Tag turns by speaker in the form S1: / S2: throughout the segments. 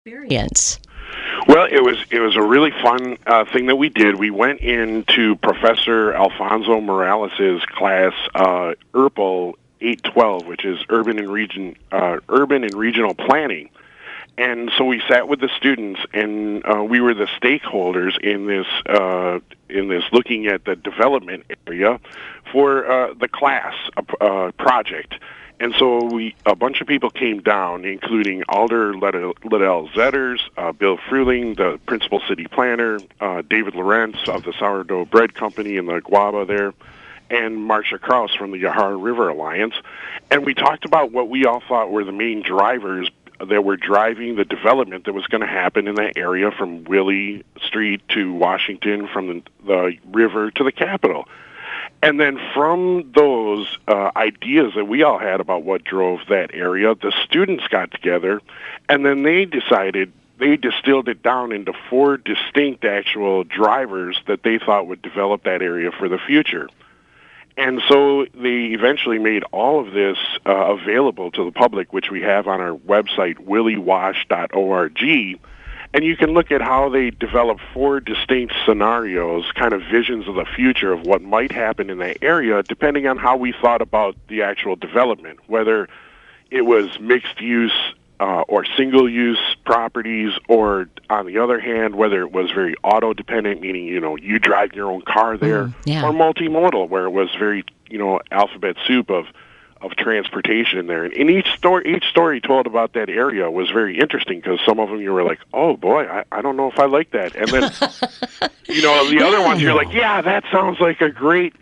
S1: experience?
S2: Well, it was a really fun thing that we did. We went into Professor Alfonso Morales' class, URPL 812, which is Urban and Regional Planning. And so we sat with the students, and we were the stakeholders in this looking at the development area for the class project. And so a bunch of people came down, including Alder Liddell Zetters, Bill Fruling, the principal city planner, David Lorenz of the Sourdough Bread Company in the Guava there, and Marcia Kraus from the Yahar River Alliance. And we talked about what we all thought were the main drivers that were driving the development that was going to happen in that area from Willie Street to Washington, from the river to the Capitol. And then from those ideas that we all had about what drove that area, the students got together, and then they distilled it down into 4 distinct actual drivers that they thought would develop that area for the future. And so they eventually made all of this available to the public, which we have on our website, willywash.org. And you can look at how they develop 4 distinct scenarios, kind of visions of the future of what might happen in that area, depending on how we thought about the actual development, whether it was mixed use or single-use properties, or on the other hand, whether it was very auto-dependent, meaning, you drive your own car there, or multimodal, where it was very, alphabet soup of transportation there. And each story told about that area was very interesting, because some of them you were like, oh boy, I don't know if I like that. And then, the other ones you're like, yeah, that sounds like a great,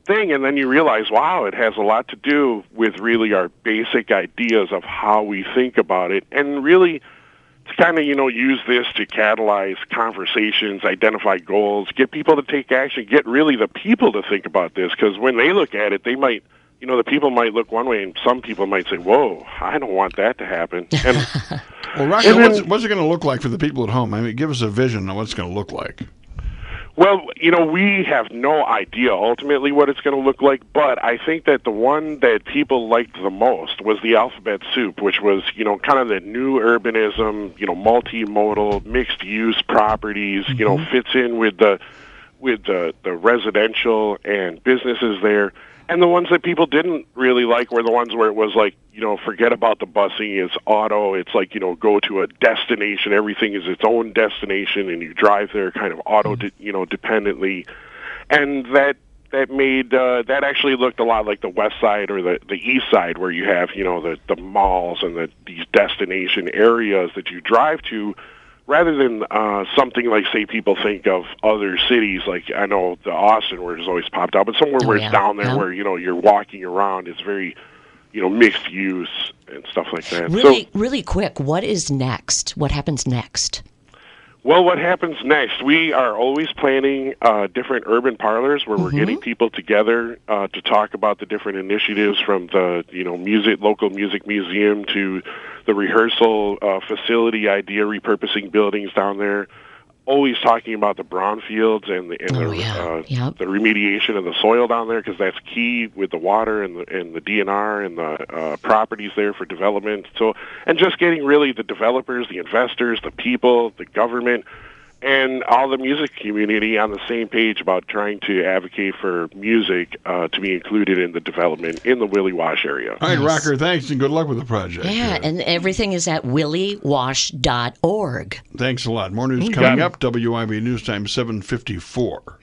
S2: thing. And then you realize, wow, it has a lot to do with really our basic ideas of how we think about it. And really to kind of, use this to catalyze conversations, identify goals, get people to take action, get really the people to think about this. Because when they look at it, they might, the people might look one way, and some people might say, whoa, I don't want that to happen. And,
S3: well, Rokker, what's it going to look like for the people at home? I mean, give us a vision of what it's going to look like.
S2: Well, we have no idea ultimately what it's going to look like, but I think that the one that people liked the most was the alphabet soup, which was, kind of the new urbanism, multimodal, mixed-use properties, fits in with the residential and businesses there. And the ones that people didn't really like were the ones where it was like, forget about the busing, it's auto, it's like, go to a destination, everything is its own destination, and you drive there kind of auto, dependently. And that made, that actually looked a lot like the west side or the east side, where you have, the malls and these destination areas that you drive to, rather than something like, say, people think of other cities, like I know the Austin where it's always popped out, but somewhere where it's down there where, you're walking around, it's very, mixed use and stuff like that.
S1: Really quick, what is next? What happens next?
S2: Well, what happens next? We are always planning different urban parlors where we're getting people together to talk about the different initiatives, from the local music museum to the rehearsal facility idea, repurposing buildings down there. Always talking about the brownfields and the remediation of the soil down there, because that's key with the water and the DNR and the properties there for development. So, and just getting really the developers, the investors, the people, the government, and all the music community on the same page about trying to advocate for music to be included in the development in the Willy-Wash area.
S3: All right, Rokker, thanks, and good luck with the project.
S1: Yeah, and everything is at willywash.org.
S3: Thanks a lot. More news coming up. WIBA News Time 7:54.